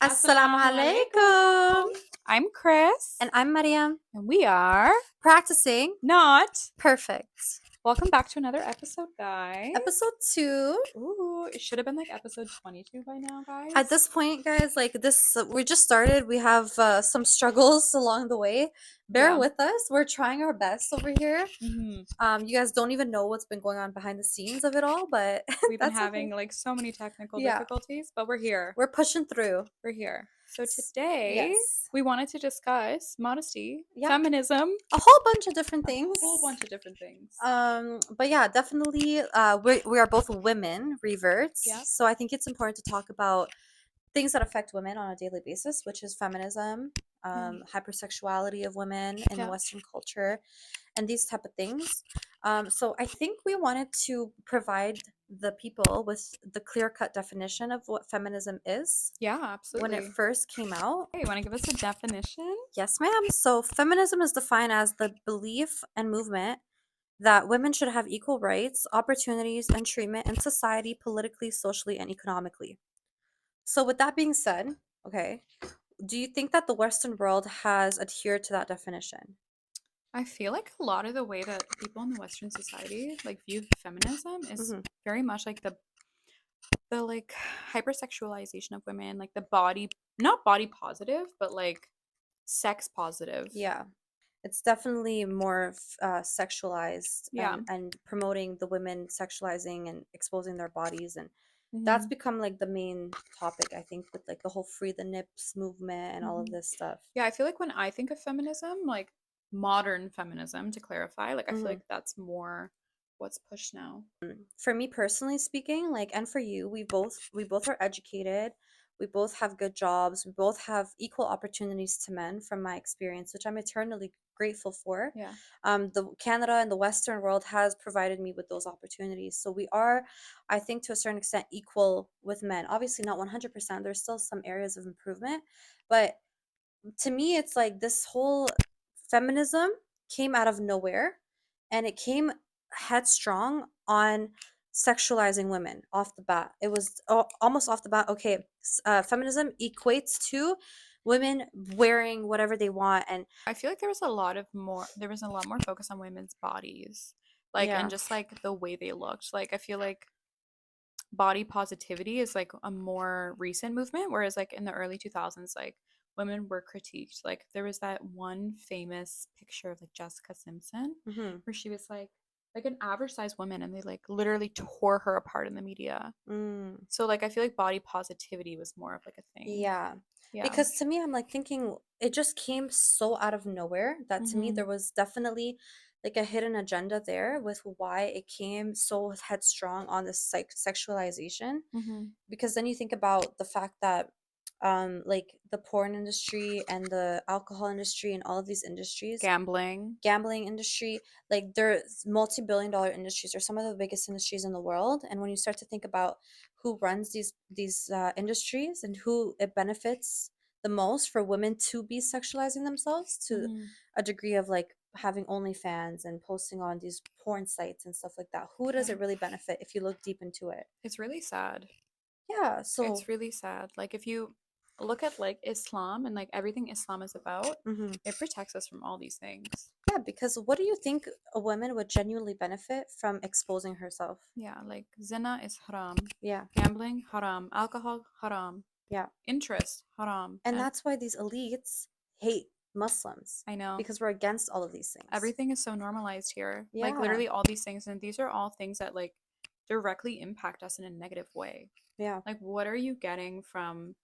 Assalamu Assalamualaikum. alaikum. I'm Chris. And I'm Mariam. And we are Practicing not. perfect. Welcome back to another episode, guys. Episode 2. Ooh, it should have been like episode 22 by now, guys. At this point, guys, we just started. We have some struggles along the way. Bear Yeah. with us. We're trying our best over here. Mhm. You guys don't even know what's been going on behind the scenes of it all, but We've been that's having okay. like so many technical Yeah. difficulties, but we're here. We're pushing through. We're here. So today Yes. we wanted to discuss modesty, Yeah. feminism, A whole bunch of different things. a whole bunch of different things. But yeah, definitely we are both women reverts. Yep. So I think it's important to talk about things that affect women on a daily basis, which is feminism, hypersexuality of women in Yeah. Western culture, and these type of things. So I think we wanted to provide the people with the clear-cut definition of what feminism is Yeah, when absolutely. it first came out. Hey, you want to give us a definition? Yes, ma'am. So feminism is defined as the belief and movement that women should have equal rights, opportunities, and treatment in society, politically, socially, and economically. So, with that being said, okay, do you think that the Western world has adhered to that definition? I feel like a lot of the way that people in the Western society like view feminism is Hmm. very much like the like hypersexualization of women, like the body, not body positive, but like sex positive. Yeah, it's definitely more sexualized Yeah. and promoting the women sexualizing and exposing their bodies. And that's Hmm. become like the main topic, I think, with like the whole free the nips movement and all of Hmm. this stuff. Yeah, I feel like when I think of feminism, like modern feminism, to clarify, like I feel Hmm. like that's more what's pushed now. For me personally speaking, like, and for you, we both are educated, we both have good jobs, we both have equal opportunities to men from my experience, which I'm eternally grateful for. Yeah. The Canada and the Western world has provided me with those opportunities, so we are, I think, to a certain extent equal with men. Obviously not 100%, there's still some areas of improvement, but to me it's like this whole feminism came out of nowhere, and it came headstrong on sexualizing women off the bat. It was almost off the bat. Okay, feminism equates to women wearing whatever they want, and I feel like there was a lot more focus on women's bodies. Like and yeah. just like the way they looked. Like I feel like body positivity is like a more recent movement, whereas like in the early 2000s, like women were critiqued. Like there was that one famous picture of like Jessica Simpson Hmm. where she was like an average sized woman, and they like literally tore her apart in the media. Mm. So like I feel like body positivity was more of like a thing. Yeah. Yeah. Because to me, I'm like thinking it just came so out of nowhere that to me Mm-hmm. there was definitely like a hidden agenda there with why it came so headstrong on this sexualization. Mm-hmm. Because then you think about the fact that like the porn industry and the alcohol industry and all of these industries, Gambling. gambling industry, like they're multi-billion dollar industries, are some of the biggest industries in the world. And when you start to think about who runs these industries and who it benefits the most for women to be sexualizing themselves to Mm-hmm. a degree of like having OnlyFans and posting on these porn sites and stuff like that, who does Yeah. it really benefit if you look deep into it? It's really sad. Yeah, so It's really sad. Like if you look at like Islam and like everything Islam is about, mhm. it protects us from all these things. Yeah, because what do you think a woman would genuinely benefit from exposing herself? Yeah, like zina is haram, Yeah, gambling haram, alcohol haram, yeah. interest haram, And and that's why these elites hate Muslims, I know because we're against all of these things. everything is so normalized here. Like Yeah, literally all these things, and these are all things that like directly impact us in a negative way. yeah, Like what are you getting from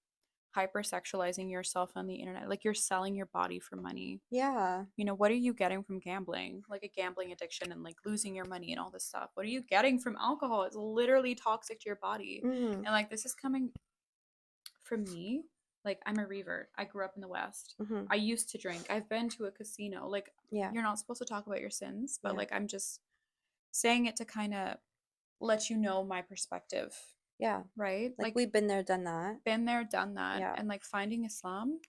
hypersexualizing yourself on the internet? Like you're selling your body for money. yeah. You know, what are you getting from gambling? Like a gambling addiction and like losing your money and all this stuff. What are you getting from alcohol? It's literally toxic to your body. Mm-hmm, And like this is coming from me. Like I'm a revert. I grew up in the West. mm-hmm. I used to drink. I've been to a casino. Like Yeah, you're not supposed to talk about your sins, but yeah, like I'm just saying it to kind of let you know my perspective, yeah. right? Like Like we've been there, done that. been there, done that. Yeah, And like finding Islam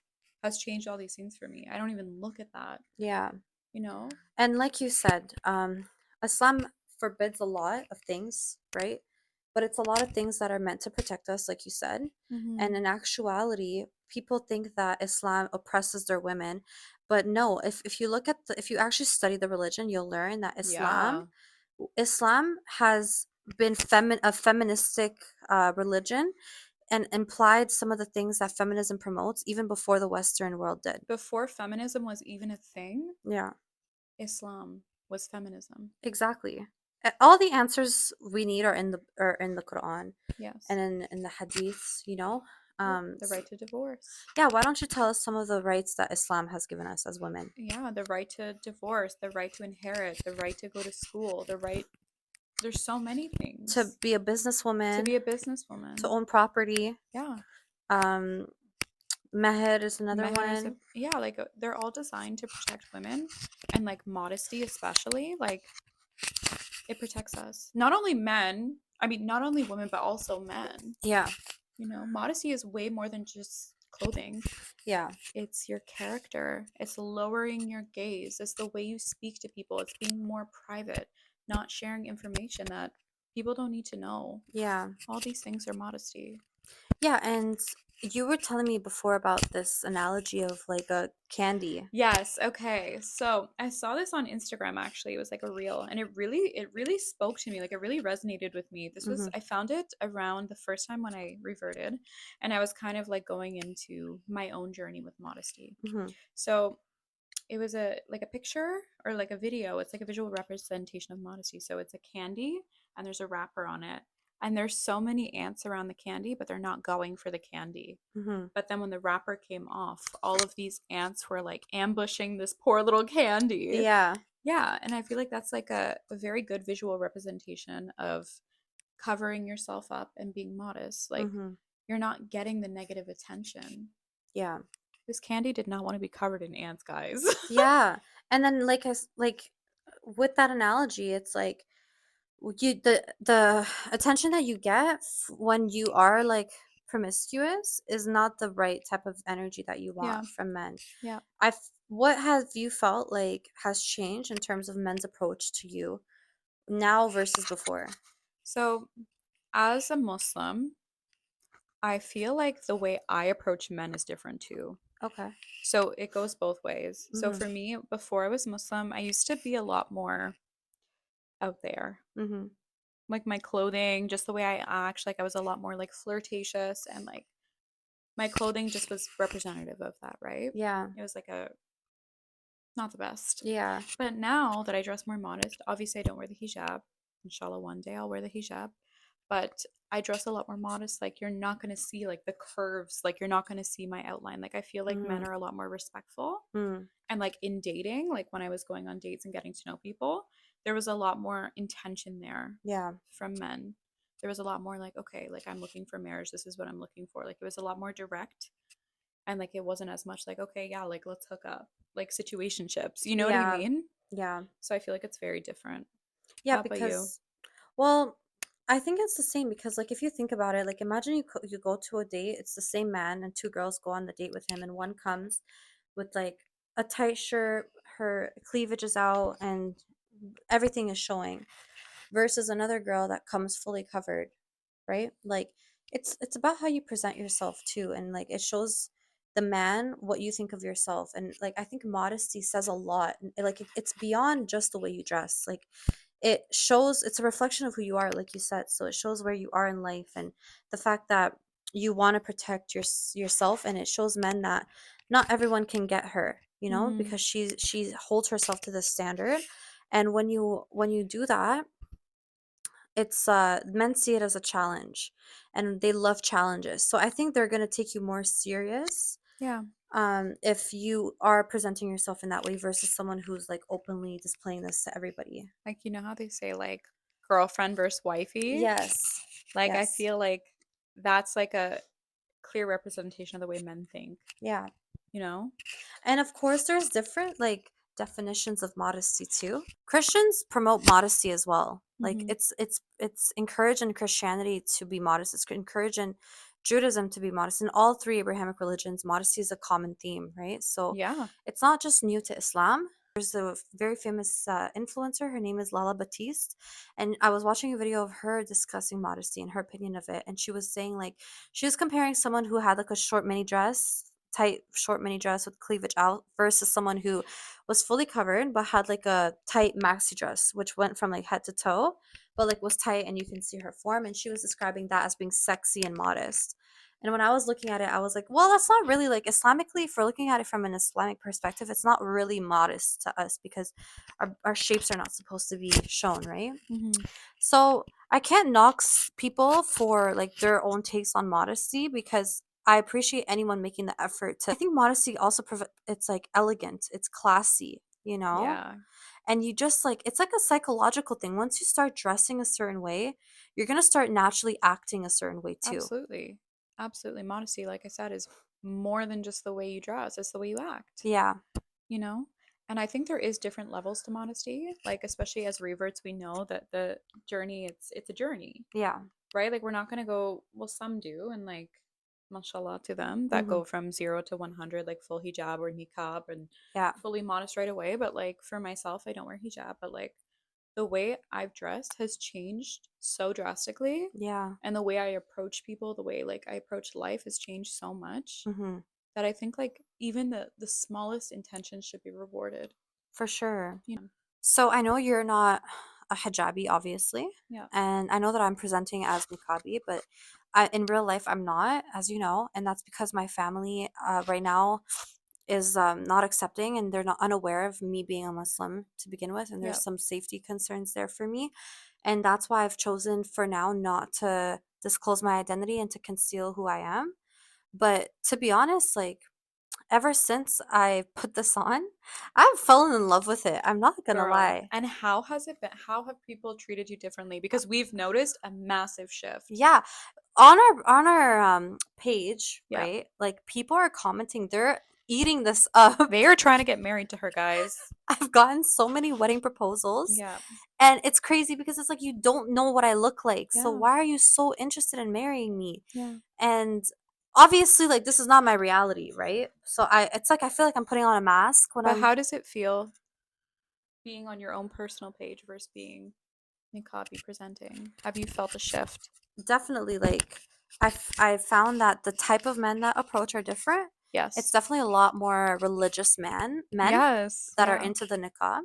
has changed all these things for me. I don't even look at that, yeah. you know? And like you said, Islam forbids a lot of things, right? but it's a lot of things that are meant to protect us, like you said. Mm-hmm. And in actuality, people think that Islam oppresses their women, but no, if you look at if you actually study the religion, you'll learn that Yeah. Islam has been a feministic religion and implied some of the things that feminism promotes even before the Western world did. Before feminism was even a thing, Yeah, Islam was feminism. exactly. All the answers we need are in the Quran and Yes. in the hadiths, you know. Yep. The right to divorce. Yeah, why don't you tell us some of the rights that Islam has given us as women? Yeah, the right to divorce, the right to inherit, the right to go to school, the right, there's so many To things. be a To businesswoman, be a to businesswoman. own property. Yeah. Um, Meher is another Meher is one. yeah, like they're all designed to protect women and like modesty especially, like it protects us. Not only men, I mean not only women but also men. Yeah, You know, modesty is way more than just clothing. yeah, It's your character. It's lowering your gaze. It's the way you speak to people. It's being more private, not sharing information that people don't need to know. yeah. All these things are modesty. Yeah, and you were telling me before about this analogy of like a candy. Yes, okay. So I saw this on Instagram actually. It was like a reel and it really spoke to me. Like it really resonated with me. This was Mm-hmm, I found it around the first time when I reverted and I was kind of like going into my own journey with modesty. mm-hmm, So it was a like a picture or like a video. It's like a visual representation of modesty. So it's a candy and there's a wrapper on it. And there's so many ants around the candy, but they're not going for the candy. mm-hmm. But then when the wrapper came off, all of these ants were like ambushing this poor little candy. Yeah, Yeah, and I feel like that's like a very good visual representation of covering yourself up and being modest. Like mm-hmm, you're not getting the negative attention. yeah, This candy did not want to be covered in ants, guys. yeah. And then like with that analogy, it's like you the attention that you get when you are like promiscuous is not the right type of energy that you Yeah, want from men. yeah. What have you felt like has changed in terms of men's approach to you now versus before? So, as a Muslim, I feel like the way I approach men is different too. Okay. So, it goes both ways. So, Mm-hmm. for me, before I was Muslim, I used to be a lot more out there. Mm-hmm. Like my clothing, just the way I act, like I was a lot more like flirtatious and like my clothing just was representative of that, right? Yeah. It was like a not the best. Yeah. But now that I dress more modest, obviously I don't wear the hijab. Inshallah, one day I'll wear the hijab. But I dress a lot more modest. Like you're not gonna see like the curves. Like you're not gonna see my outline. Like I feel like Mm-hmm. men are a lot more respectful. Mm. And like in dating, like when I was going on dates and getting to know people, there was a lot more intention there Yeah. from men. There was a lot more like, okay, like I'm looking for marriage. This is what I'm looking for. Like it was a lot more direct and like it wasn't as much like, okay, yeah, like let's hook up, like situationships. You know what I Yeah. mean? Yeah. So I feel like it's very different. Yeah, How about you? because well, I think it's the same because like if you think about it, like imagine you go to a date, it's the same man and two girls go on the date with him and one comes with like a tight shirt, her cleavage is out and everything is showing versus another girl that comes fully covered, right? Like it's about how you present yourself too and like it shows the man what you think of yourself and like I think modesty says a lot and, like it's beyond just the way you dress. Like it shows it's a reflection of who you are like you said, so it shows where you are in life and the fact that you want to protect yourself and it shows men that not everyone can get her, you know, Mm-hmm. because she holds herself to this standard. And when you do that, it's men see it as a challenge and they love challenges, so I think they're going to take you more serious Yeah. if you are presenting yourself in that way versus someone who's like openly displaying this to everybody. Like you know how they say like girlfriend versus wifey? Yes. Like I Yes. feel like that's like a clear representation of the way men think, Yeah. you know? And of course, there's different like definitions of modesty too. Christians promote modesty as well. Like Mm-hmm. it's encouraged in Christianity to be modest. It's encouraged in Judaism to be modest. In all three Abrahamic religions, modesty is a common theme, right? So Yeah. it's not just new to Islam. there's a very famous influencer. Her name is Lala Batiste, and I was watching a video of her discussing modesty and her opinion of it. And she was saying like she was comparing someone who had like a short mini dress, tight short mini dress with cleavage out, versus someone who was fully covered but had like a tight maxi dress, which went from like head to toe, but like was tight and you can see her form. And she was describing that as being sexy and modest. And when I was looking at it, I was like, well, that's not really like Islamically, if we're looking at it from an Islamic perspective, it's not really modest to us because our shapes are not supposed to be shown, right? Mm-hmm. So I can't knock people for like their own takes on modesty because I appreciate anyone making the effort to. I think modesty also, it's like elegant, it's classy, you know? Yeah, And you just like, it's like a psychological thing. Once you start dressing a certain way, you're going to start naturally acting a certain way too. absolutely. Absolutely. Modesty, like I said, is more than just the way you dress, it's the way you act, Yeah. you know? And I think there is different levels to modesty. Like especially as reverts, we know that the journey it's a journey, Yeah. right? Like we're not gonna go, well, some do, and like mashallah to them that Mhm. go from 0 to 100, like full hijab or niqab and Yeah. fully modest right away. But like for myself, I don't wear hijab, but like the way I've dressed has changed so drastically. Yeah. And the way I approach people, the way like I approach life has changed so much Mhm. that I think like even the smallest intentions should be rewarded. For sure. You know? So I know you're not a hijabi, obviously, Yeah. and I know that I'm presenting as niqabi, but in real life, I'm not, as you know, and that's because my family right now is not accepting, and they're not unaware of me being a Muslim to begin with, and there's Yeah. some safety concerns there for me, and that's why I've chosen for now not to disclose my identity and to conceal who I am. But to be honest, like ever since I put this on, I've fallen in love with it. I'm not gonna Girl. lie. And how has it been? How have people treated you differently? Because we've noticed a massive shift. Yeah, on our page, Yeah. right? Like people are commenting, they're eating this up. They are trying to get married to her, guys. I've gotten so many wedding proposals, Yeah. and it's crazy because it's like you don't know what I look like. So Yeah. why are you so interested in marrying me? Yeah. And obviously like this is not my reality, right? So I it's like I feel like I'm putting on a mask when But I'm how does it feel being on your own personal page versus being niqabi presenting? Have you felt a shift? definitely like I found that the type of men that approach are different. It's Yes. definitely a lot more religious men Yes. that are Yeah. into the niqab.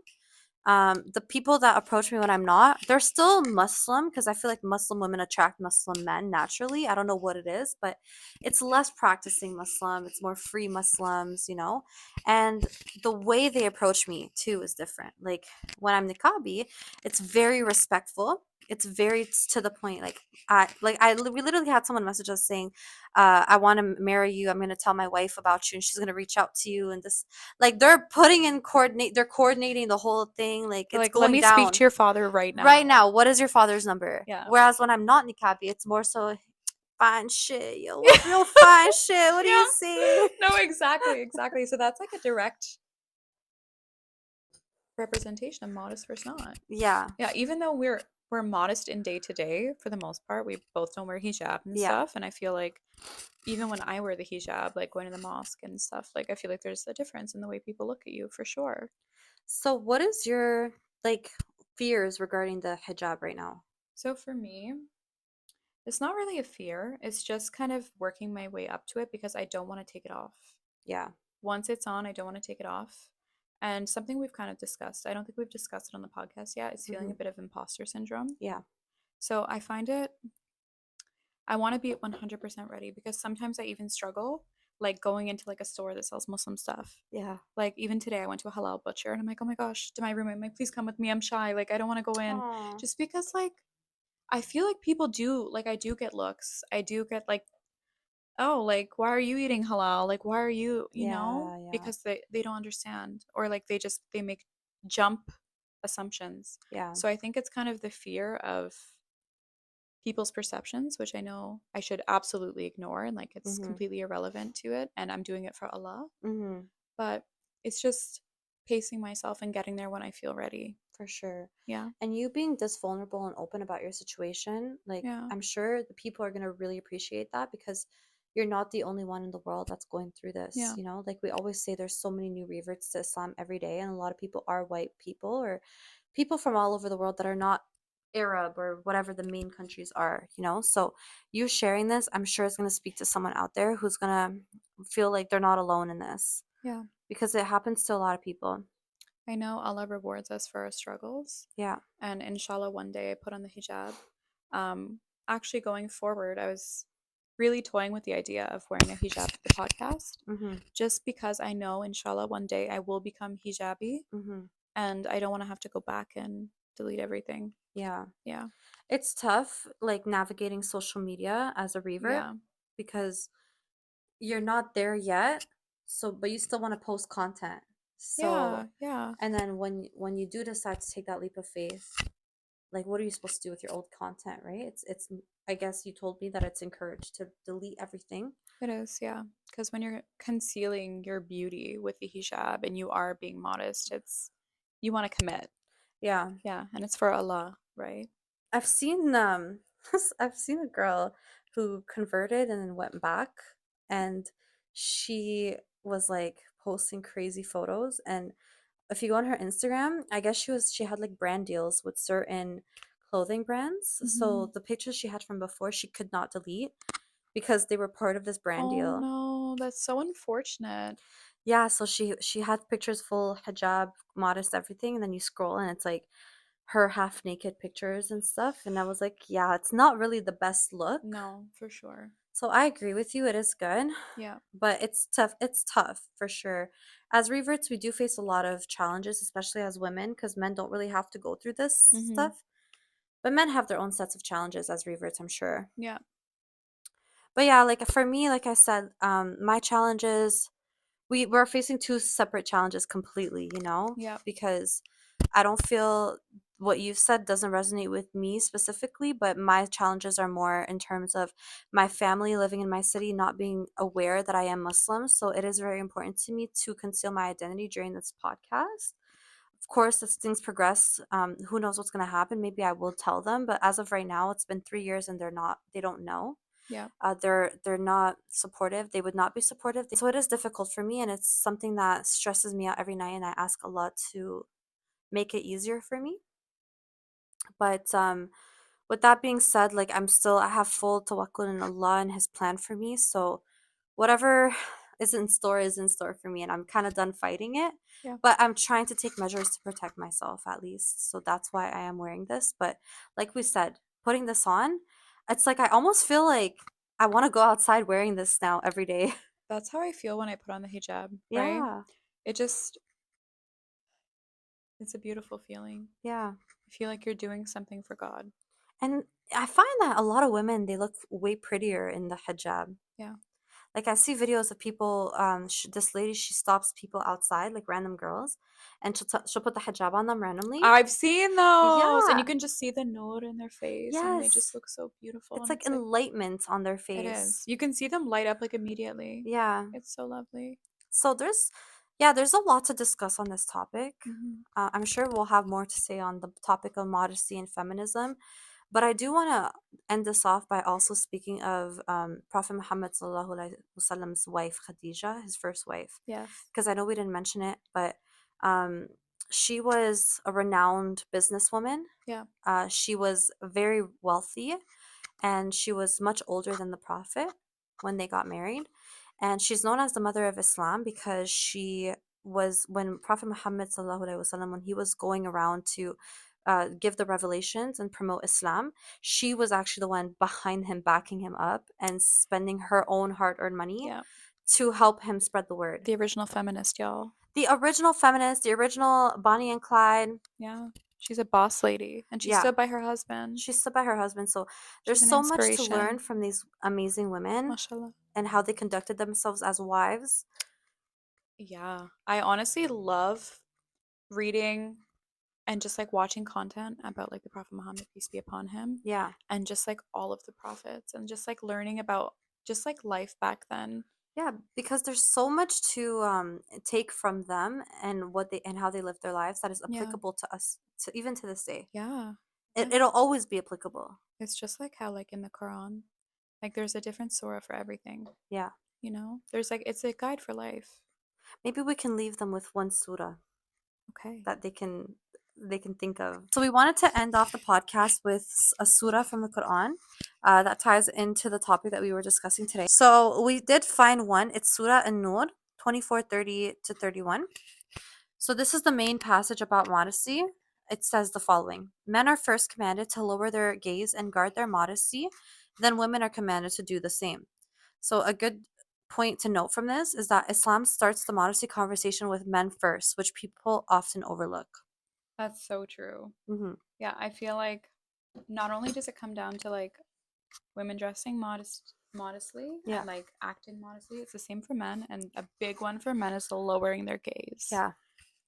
The people that approach me when I'm not, they're still Muslim because I feel like Muslim women attract Muslim men naturally. I don't know what it is, but it's less practicing Muslim. It's more free Muslims, you know? And the way they approach me too is different. Like when I'm niqabi, it's very respectful. It's very to the point. We literally had someone message us saying, "I want to marry you. I'm gonna tell my wife about you, and she's gonna reach out to you." And this, like, they're putting in coordinate. They're coordinating the whole thing. Like They're it's like, let going me speak down to your father right right now. now. What is your father's number? Yeah. Whereas when I'm not niqabi, it's more so fine shit. Yo, Yeah. what's real fine shit? What do Yeah. you see? No, exactly, exactly. So that's like a direct representation of modest versus not. Yeah, Yeah, even though we're modest in day to day for the most part, we both don't wear hijab and yeah. stuff. And I feel like even when I wear the hijab, like going to the mosque and stuff, like I feel like there's a difference in the way people look at you for sure. So what is your like fears regarding the hijab right now? So for me, it's not really a fear. It's just kind of working my way up to it because I don't want to take it off. Yeah. Once it's on, I don't want to take it off. And something we've kind of discussed, I don't think we've discussed it on the podcast yet, is feeling Hmm. a bit of imposter syndrome. Yeah. So I find it, I want to be at 100% ready because sometimes I even struggle like going into like a store that sells Muslim stuff. Yeah. Like even today I went to a halal butcher and I'm like, "Oh my gosh, to my roommate, I'm like, please come with me. I'm shy. Like I don't want to go in." Oh. Just because like I feel like people do like I do get looks. I do get like, "Oh, like why are you eating halal? Like why are you, you know?" Yeah. Yeah. Because they don't understand or like they make jump assumptions. Yeah. So I think it's kind of the fear of people's perceptions, which I know I should absolutely ignore and like it's Mhm. completely irrelevant to it and I'm doing it for Allah. Mhm. But it's just pacing myself and getting there when I feel ready. For sure. Yeah. And you being this vulnerable and open about your situation, like Yeah. I'm sure the people are gonna really appreciate that because you're not the only one in the world that's going through this, Yeah. you know? Like we always say, there's so many new reverts to Islam every day, and a lot of people are white people or people from all over the world that are not Arab or whatever the main countries are, you know? So you sharing this, I'm sure it's going to speak to someone out there who's going to feel like they're not alone in this Yeah. because it happens to a lot of people. I know Allah rewards us for our struggles. Yeah. And inshallah, one day I put on the hijab. Um, Actually, going forward, I was really toying with the idea of wearing a hijab to the podcast Mhm. just because I know, inshallah, one day I will become hijabi Mhm. and I don't want to have to go back and delete everything. Yeah. Yeah. It's tough like navigating social media as a revert Yeah. because you're not there yet. So but you still want to post content. Yeah. So Yeah. and then when you do decide to take that leap of faith, like what are you supposed to do with your old content, right? It's I guess you told me that it's encouraged to delete everything. It is. Yeah. Because when you're concealing your beauty with the hijab and you are being modest, you want to commit. Yeah. Yeah. And it's for Allah, right? I've seen I've seen a girl who converted and then went back, and she was like posting crazy photos. And if you go on her Instagram, I guess she had like brand deals with certain clothing brands. Hmm. So the pictures she had from before she could not delete because they were part of this brand Oh deal. no, that's so unfortunate. Yeah, so she had pictures full hijab, modest, everything, and then you scroll and it's like her half naked pictures and stuff. And I was like, yeah, it's not really the best look. No, for sure. So I agree with you, it is good, Yeah. but it's tough. It's tough for sure. As reverts, we do face a lot of challenges, especially as women, because men don't really have to go through this Hmm. stuff. But men have their own sets of challenges as reverts, I'm sure. Yeah. But yeah, like for me, like I said, my challenges we're facing two separate challenges completely, you know, Yeah. because I don't feel what you've said doesn't resonate with me specifically, but my challenges are more in terms of my family living in my city not being aware that I am Muslim. So it is very important to me to conceal my identity during this podcast. Of course, as things progress, who knows what's going to happen? Maybe I will tell them, but as of right now, it's been 3 years and they don't know. Yeah. They're not supportive. They would not be supportive. So it is difficult for me, and it's something that stresses me out every night. And I ask Allah to make it easier for me. But with that being said, like I have full tawakkul in Allah and His plan for me. So whatever is in store for me, and I'm kind of done fighting it. Yeah. But I'm trying to take measures to protect myself at least. So that's why I am wearing this. But like we said, putting this on, it's like I almost feel like I want to go outside wearing this now every day. That's how I feel when I put on the hijab, right? Yeah, It just, it's a beautiful feeling. yeah. I feel like you're doing something for God. And I find that a lot of women, they look way prettier in the hijab. Yeah. Like I see videos of people. This lady, she stops people outside, like random girls, and she'll put the hijab on them randomly. I've seen those. And you Yeah, can just see the noor in their face and they just yes. look so beautiful. It's And like it's like, enlightenment on their it is. face. You can see them light up like immediately. Yeah. It's so lovely. So yeah, there's a lot to discuss on this topic. Hmm. I'm sure we'll have more to say on the topic of modesty and feminism. But I do want to end this off by also speaking of Prophet Muhammad sallallahu alaihi wasallam's wife, Khadijah, his first wife, Yes. because I know we didn't mention it, but um, she was a renowned businesswoman. Yeah. She was very wealthy, and she was much older than the Prophet when they got married. And she's known as the mother of Islam because she was when Prophet Muhammad sallallahu alaihi wasallam, when he was going around to give the revelations and promote Islam, she was actually the one behind him, backing him up and spending her own hard-earned money Yeah. to help him spread the word. The original feminist, y'all. The original feminist, the original Bonnie and Clyde. Yeah. She's a boss lady and she Yeah, stood by her husband. she stood by her husband. So She's there's an so much to learn inspiration. from these amazing women Mashallah. and how they conducted themselves as wives. Yeah. I honestly love reading and just like watching content about like the Prophet Muhammad, peace be upon him, Yeah. and just like all of the prophets and just like learning about just like life back then. Yeah, because there's so much to take from them and what they and how they live their lives that is Yeah. applicable to us to even to this day. Yeah. Yeah. It'll always be applicable. It's just like how like in the Quran. Like there's a different Sora for everything, Yeah. you know? There's like it's a guide for life. Maybe we can leave them with one surah Okay. that they can think of. So we wanted to end off the podcast with a surah from the Quran that ties into the topic that we were discussing today. So we did find one. It's Surah An-Nur 24:30 to 31. So this is the main passage about modesty. It says the following: Men are first commanded to lower their gaze and guard their modesty, then women are commanded to do the same. So a good point to note from this is that Islam starts the modesty conversation with men first, which people often overlook. That's so true. Hmm. Yeah, I feel like not only does it come down to like women dressing modestly Yeah. and like acting modestly, it's the same for men, and a big one for men is lowering their gaze. Yeah.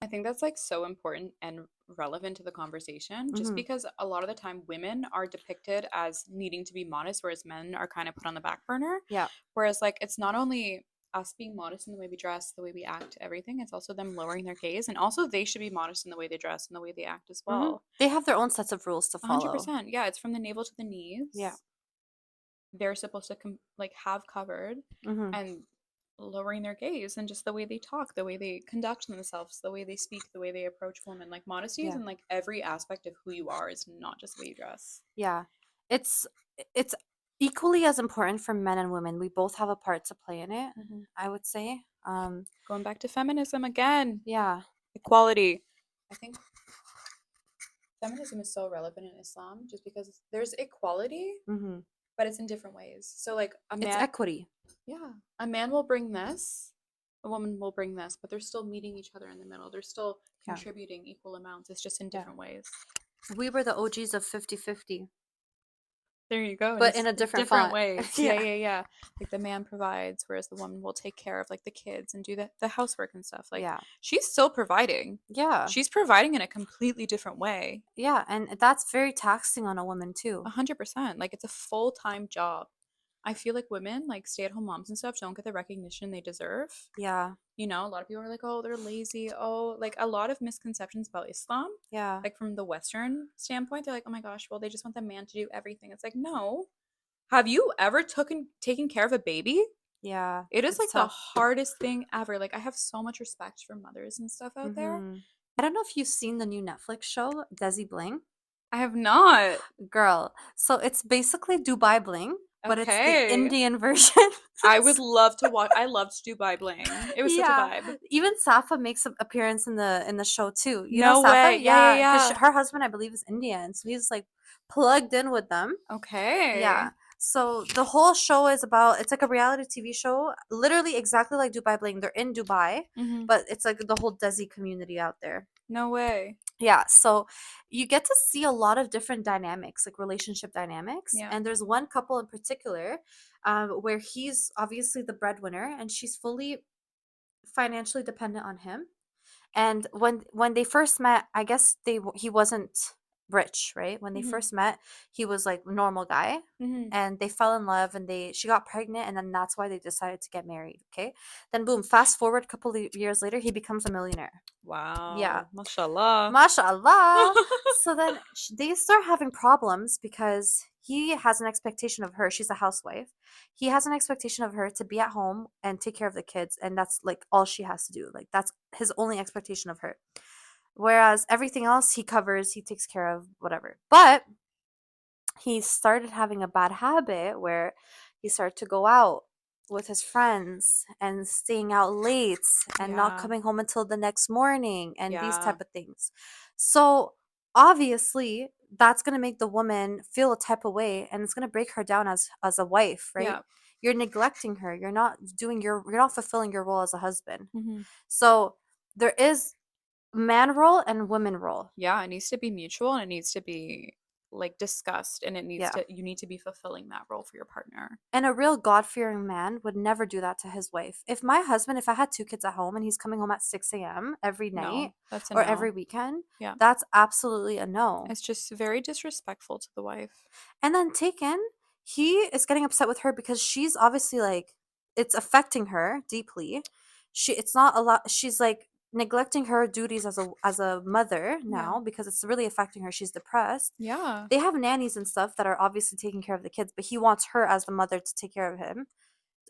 I think that's like so important and relevant to the conversation just Hmm. because a lot of the time women are depicted as needing to be modest, whereas men are kind of put on the back burner. Yeah. Whereas, like, it's not only us being modest in the way we dress, the way we act, everything, it's also them lowering their gaze. And also, they should be modest in the way they dress and the way they act as Hmm. well. They have their own sets of rules to follow. 100%. Yeah, it's from the navel to the Yeah. knees. They're supposed to like have covered Hmm. and lowering their gaze and just the way they talk, the way they conduct themselves, the way they speak, the way they approach women. Like modesty is Yeah. in like every aspect of who you are. Is not just the way you dress. Yeah. It's it's equally as important for men and women. We both have a part to play in it, Hmm. I would say. Going back to feminism again, Yeah. equality. I think feminism is so relevant in Islam just because there's equality, Hmm. but it's in different ways. So like a It's man, equity. yeah, a man will bring this, a woman will bring this, but they're still meeting each other in the middle. They're still Yeah. contributing equal amounts. It's just in Yeah. different ways. We were the OGs of 50-50, There you go. And but it's in a different different font. ways. Yeah, Yeah. yeah, yeah. Like the man provides, whereas the woman will take care of like the kids and do the housework and stuff. Like Yeah. she's still providing. Yeah. She's providing in a completely different way. Yeah. And that's very taxing on a woman too. 100%. Like it's a full-time job. I feel like women, like stay-at-home moms and stuff, don't get the recognition they deserve. Yeah. You know, a lot of people are like, oh, they're lazy. Oh, like a lot of misconceptions about Islam, Yeah. like from the Western standpoint, they're like, oh my gosh, well, they just want the man to do everything. It's like, no. Have you ever taken care of a baby? Yeah. It is It's like the tough. hardest thing ever. Like I have so much respect for mothers and stuff out there. Hmm. I don't know if you've seen the new Netflix show, Desi Bling. I have not. Girl. So it's basically Dubai Bling, but it's the Okay. Indian version. I would love to watch. I loved Dubai Bling. It was such a Yeah. vibe. Even Safa makes an appearance in the show too. You know No Safa? way. Yeah, yeah, Yeah, because yeah. her husband, I believe, is Indian, so he's like plugged in with them. Okay. Yeah. So the whole show is about, it's like a reality TV show, literally exactly like Dubai Bling. They're in Dubai, Hmm. but it's like the whole Desi community out there. No way. Yeah, so you get to see a lot of different dynamics, like relationship dynamics. Yeah. And there's one couple in particular where he's obviously the breadwinner and she's fully financially dependent on him. And when they first met, I guess he wasn't rich, right? When they Hmm. first met, he was like a normal guy, Hmm. and they fell in love, and they she got pregnant, and then that's why they decided to get married. Okay, then boom, fast forward a couple of years later, he becomes a millionaire. Yeah, Wow. Mashallah. mashallah. So then they start having problems because he has an expectation of her. She's a housewife. He has an expectation of her to be at home and take care of the kids, and that's like all she has to do. Like that's his only expectation of her. Whereas everything else he covers, he takes care of, whatever. But he started having a bad habit where he started to go out with his friends and staying out late and not Yeah. coming home until the next morning and these Yeah. type of things. So obviously that's going to make the woman feel a type of way, and it's going to break her down as a wife, right? Yeah. You're neglecting her. You're not fulfilling your role as a husband. Hmm. So there is man role and woman role. Yeah. It needs to be mutual and it needs to be like discussed and Yeah. you need to be fulfilling that role for your partner. And a real God-fearing man would never do that to his wife. If my husband, if I had two kids at home and he's coming home at 6 a.m. every night No, that's a or every no. weekend, Yeah. that's absolutely a no. It's just very disrespectful to the wife. And then Taken, he is getting upset with her because she's obviously like, it's affecting her deeply. It's not a lot. She's like, neglecting her duties as a mother Yeah. now because it's really affecting her. She's depressed. Yeah. They have nannies and stuff that are obviously taking care of the kids, but he wants her as the mother to take care of him,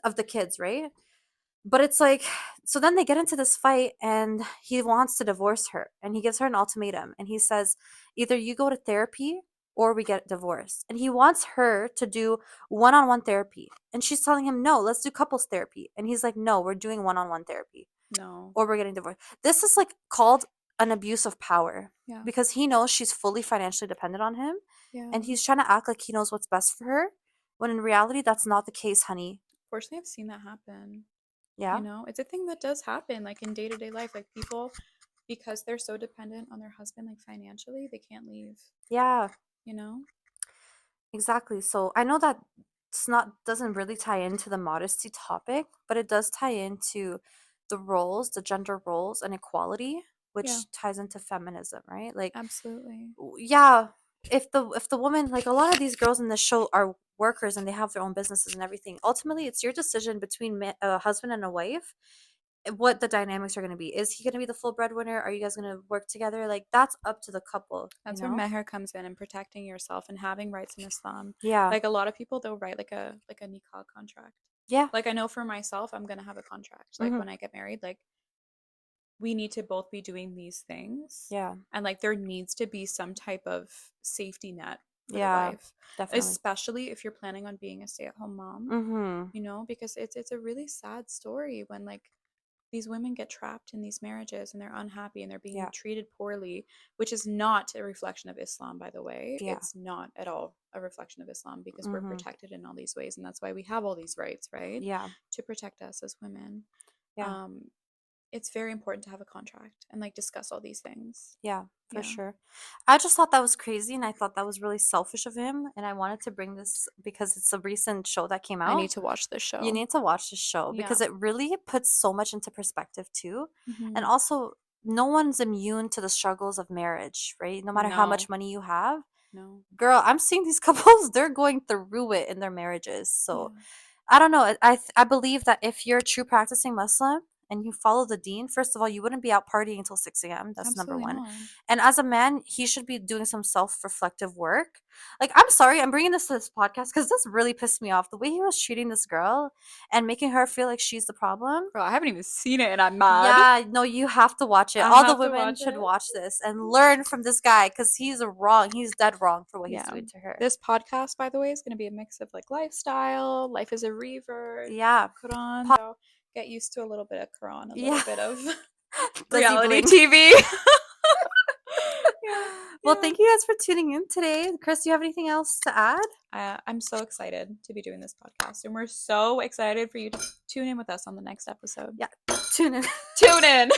of the kids, right? But it's like, so then they get into this fight and he wants to divorce her and he gives her an ultimatum and he says, either you go to therapy or we get divorced. And he wants her to do one on one therapy. And she's telling him, no, let's do couples therapy. And he's like, no, we're doing one on one therapy No. or we're getting divorced. This is like called an abuse of power Yeah. because he knows she's fully financially dependent on him Yeah. and he's trying to act like he knows what's best for her when in reality that's not the case, honey. Fortunately, I've seen that happen. Yeah. It's a thing that does happen, like in day to day life. Like people, because they're so dependent on their husband, like financially, they can't leave, Yeah. you know? Exactly. So I know that it's not doesn't really tie into the modesty topic, but it does tie into the roles, the gender roles and equality, Yeah, which ties into feminism, right? Like absolutely. yeah, if the woman, like a lot of these girls in this show are workers and they have their own businesses and everything. Ultimately, it's your decision between a husband and a wife what the dynamics are going to be. Is he going to be the full breadwinner? Are you guys going to work together? Like that's up to the couple, you That's where know? meher comes in and protecting yourself and having rights in Islam. Yeah. Like a lot of people, they'll write like a nikah contract. Yeah. Like I know for myself, I'm gonna have a contract. Like Mhm. when I get married, like we need to both be doing these things, Yeah. and like there needs to be some type of safety net for the Yeah. wife, Definitely. especially if you're planning on being a stay-at-home mom. Mhm. Because it's a really sad story when like these women get trapped in these marriages and they're unhappy and they're being Yeah. treated poorly, which is not a reflection of Islam, by the way. Yeah. It's not at all a reflection of Islam because we're Mhm. protected in all these ways, and that's why we have all these rights, right? Yeah. To protect us as women. Yeah. Um, it's very important to have a contract and like discuss all these things. Yeah, for Yeah. sure. I just thought that was crazy and I thought that was really selfish of him and I wanted to bring this because it's a recent show that came I need out. to watch this You show. need to watch this show Yeah. because it really puts so much into perspective too. And Hmm. also no one's immune to the struggles of marriage, right? No matter how much No, money you have. no. Girl, I'm seeing these couples, they're going through it in their marriages. So Yeah. I don't know. I believe that if you're a true practicing Muslim and you follow the deen, first of all, you wouldn't be out partying until 6 a.m. That's number Absolutely one. not. And as a man, he should be doing some self-reflective work. Like, I'm sorry, I'm bringing this to this podcast because this really pissed me off. The way he was treating this girl and making her feel like she's the problem. Girl, I haven't even seen it and I'm mad. Yeah, no, you have to watch it. I All the have to women watch should it. watch this and learn from this guy because he's wrong. He's dead wrong for what he's Yeah. doing to her. This podcast, by the way, is going to be a mix of like lifestyle, life is a revert, Yeah. Quran. So get used to a little bit of Quran, a little Yeah. bit of Lizzie reality Bling. TV. Yeah, Well, yeah. thank you guys for tuning in today. Chris, do you have anything else to add? I'm so excited to be doing this podcast, and we're so excited for you to tune in with us on the next episode. Yeah, tune in. Tune in.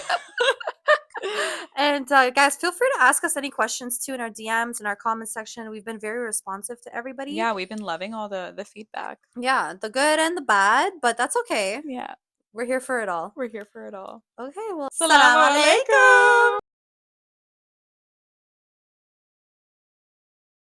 And guys, feel free to ask us any questions too in our DMs and our comment section. We've been very responsive to everybody. Yeah, we've been loving all the feedback. Yeah, the good and the bad, but that's okay. Yeah, We're here for it all. we're here for it all. Okay, well, Assalamu salam alaikum. alaikum.